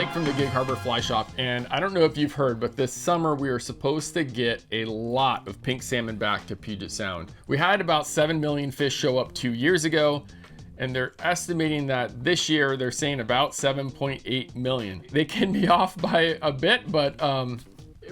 Mike from the Gig Harbor Fly Shop, and I don't know if you've heard, but this summer we are supposed to get a lot of pink salmon back to Puget Sound. We had about 7 million fish show up 2 years ago, and they're estimating that this year they're saying about 7.8 million. They can be off by a bit, but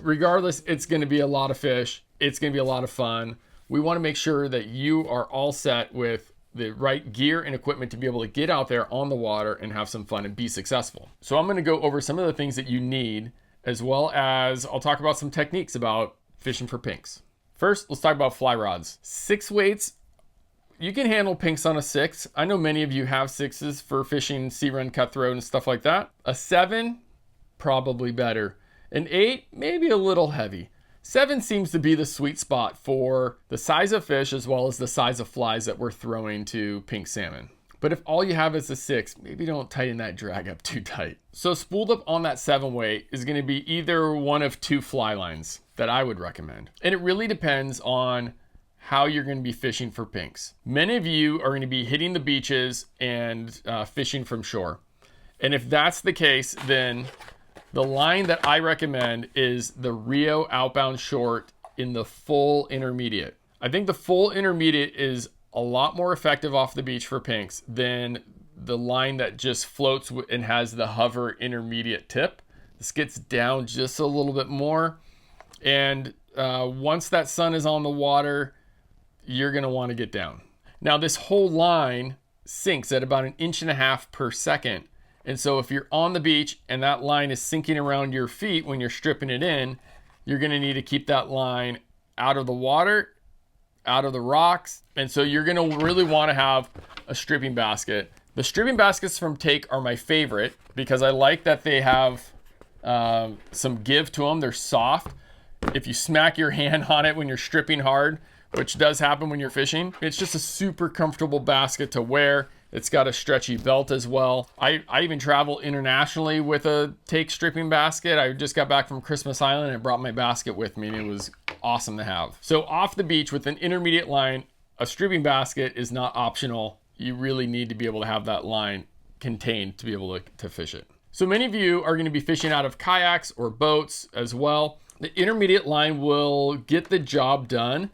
regardless, it's going to be a lot of fish. It's going to be a lot of fun. We want to make sure that you are all set with the right gear and equipment to be able to get out there on the water and have some fun and be successful. So I'm going to go over some of the things that you need, as well as I'll talk about some techniques about fishing for pinks. First, let's talk about fly rods. 6 weights. You can handle pinks on a 6. I know many of you have 6s for fishing sea run, cutthroat, and stuff like that. A 7, probably better. An 8, maybe a little heavy. 7 seems to be the sweet spot for the size of fish as well as the size of flies that we're throwing to pink salmon. But if all you have is a 6, maybe don't tighten that drag up too tight. So spooled up on that 7 weight is going to be either one of 2 fly lines that I would recommend. And it really depends on how you're going to be fishing for pinks. Many of you are going to be hitting the beaches and fishing from shore. And if that's the case, then the line that I recommend is the Rio Outbound Short in the full intermediate. I think the full intermediate is a lot more effective off the beach for pinks than the line that just floats and has the hover intermediate tip. This gets down just a little bit more. And once that sun is on the water, you're gonna wanna get down. Now this whole line sinks at about 1.5 inches per second. And so if you're on the beach and that line is sinking around your feet when you're stripping it in, you're gonna need to keep that line out of the water, out of the rocks. And so you're gonna really wanna have a stripping basket. The stripping baskets from Take are my favorite because I like that they have some give to them. They're soft. If you smack your hand on it when you're stripping hard, which does happen when you're fishing, it's just a super comfortable basket to wear. It's got a stretchy belt as well. I even travel internationally with a Take stripping basket. I just got back from Christmas Island and I brought my basket with me and it was awesome to have. So off the beach with an intermediate line, a stripping basket is not optional. You really need to be able to have that line contained to be able to fish it. So many of you are going to be fishing out of kayaks or boats as well. The intermediate line will get the job done,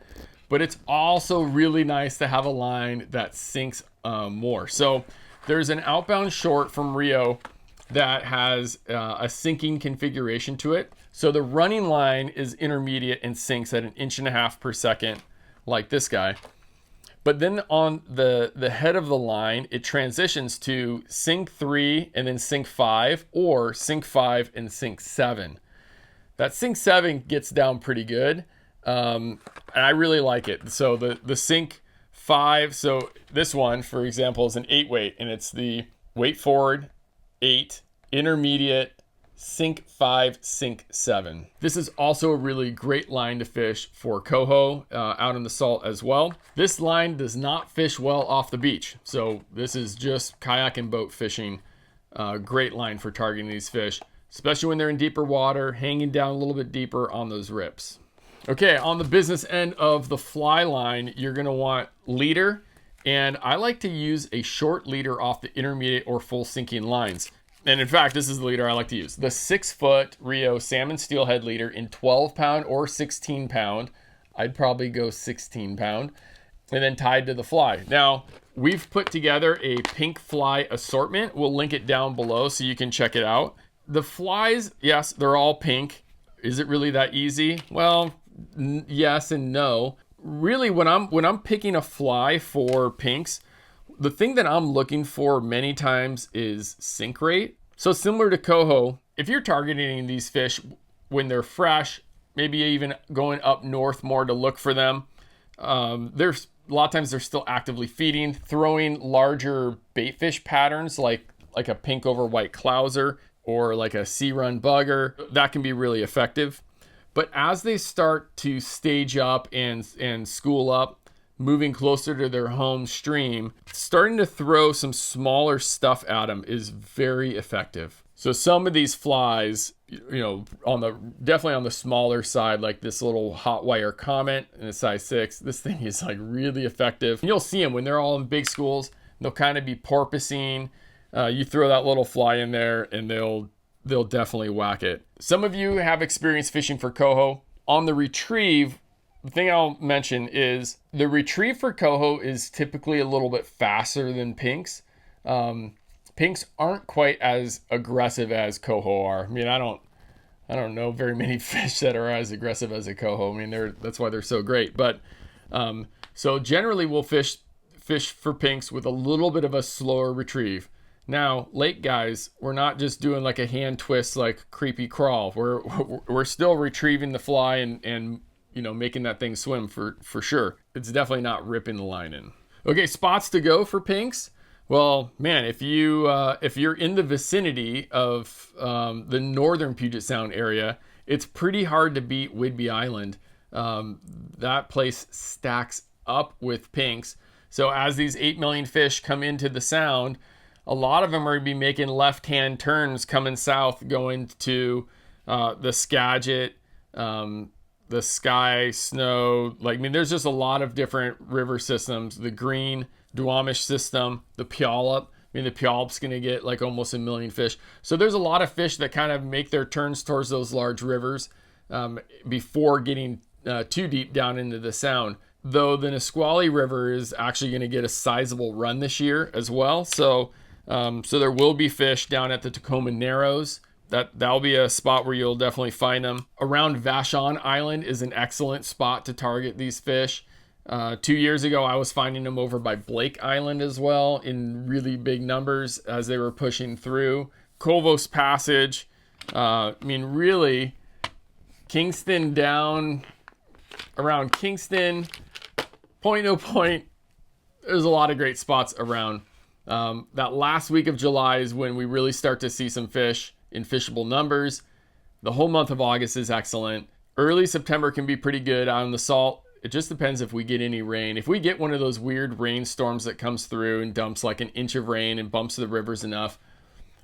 but it's also really nice to have a line that sinks more. So there's an outbound short from Rio that has a sinking configuration to it. So the running line is intermediate and sinks at 1.5 inches per second, like this guy. But then on the head of the line, it transitions to sink 3 and then sink 5, or sink 5 and sink 7. That sink 7 gets down pretty good. And I really like it. So the sink 5, so this one, for example, is an 8 weight, and it's the weight forward 8, intermediate, sink 5, sink 7. This is also a really great line to fish for coho out in the salt as well. This line does not fish well off the beach, so this is just kayak and boat fishing. Great line for targeting these fish, especially when they're in deeper water, hanging down a little bit deeper on those rips. Okay, on the business end of the fly line, you're gonna want leader, and I like to use a short leader off the intermediate or full sinking lines. And in fact, this is the leader I like to use. The 6-foot Rio salmon steelhead leader in 12 pound or 16 pound. I'd probably go 16 pound, and then tied to the fly. Now, we've put together a pink fly assortment. We'll link it down below so you can check it out. The flies, yes, they're all pink. Is it really that easy? Well, yes and no. Really, when I'm picking a fly for pinks, the thing that I'm looking for many times is sink rate. So similar to coho, if you're targeting these fish when they're fresh, maybe even going up north more to look for them, there's a lot of times they're still actively feeding. Throwing larger bait fish patterns like a pink over white clouser or like a sea run bugger, that can be really effective. But as they start to stage up and school up, moving closer to their home stream, starting to throw some smaller stuff at them is very effective. So some of these flies, you know, definitely on the smaller side, like this little hot wire comet in a size 6, this thing is like really effective. And you'll see them when they're all in big schools. They'll kind of be porpoising. You throw that little fly in there and they'll they'll definitely whack it. Some of you have experience fishing for coho. On the retrieve, the thing I'll mention is the retrieve for coho is typically a little bit faster than pinks. Pinks aren't quite as aggressive as coho are. I mean, I don't know very many fish that are as aggressive as a coho. I mean, that's why they're so great. But so generally we'll fish for pinks with a little bit of a slower retrieve. Now, lake guys, we're not just doing like a hand twist like creepy crawl. We're still retrieving the fly and making that thing swim for sure. It's definitely not ripping the line in. Okay, spots to go for pinks. Well, man, if you're in the vicinity of the northern Puget Sound area, it's pretty hard to beat Whidbey Island. That place stacks up with pinks. So as these 8 million fish come into the sound, a lot of them are going to be making left-hand turns coming south, going to the Skagit, the Sky, Snow. There's just a lot of different river systems. The Green, Duwamish system, the Puyallup. The Puyallup's going to get like almost 1 million fish. So there's a lot of fish that kind of make their turns towards those large rivers before getting too deep down into the sound. Though the Nisqually River is actually going to get a sizable run this year as well. So there will be fish down at the Tacoma Narrows. That'll be a spot where you'll definitely find them. Around Vashon Island is an excellent spot to target these fish. 2 years ago, I was finding them over by Blake Island as well in really big numbers as they were pushing through. Covos Passage, really, Kingston down around Kingston, Point No Point, there's a lot of great spots around. That last week of July is when we really start to see some fish in fishable numbers. The whole month of August is excellent. Early September can be pretty good out on the Salt. It just depends if we get any rain. If we get one of those weird rainstorms that comes through and dumps like 1 inch of rain and bumps the rivers enough,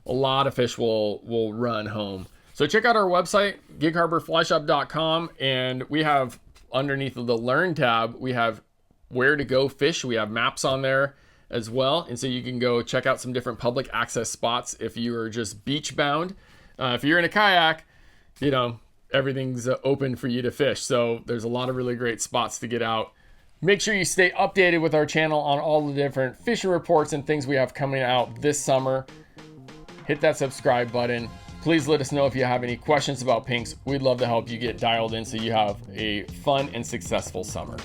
a lot of fish will run home. So check out our website, gigharborflyshop.com, and we have underneath the Learn tab, we have where to go fish. We have maps on there as well. And so you can go check out some different public access spots if you are just beach bound. If you're in a kayak, everything's open for you to fish. So there's a lot of really great spots to get out. Make sure you stay updated with our channel on all the different fishing reports and things we have coming out this summer. Hit that subscribe button. Please let us know if you have any questions about pinks. We'd love to help you get dialed in so you have a fun and successful summer.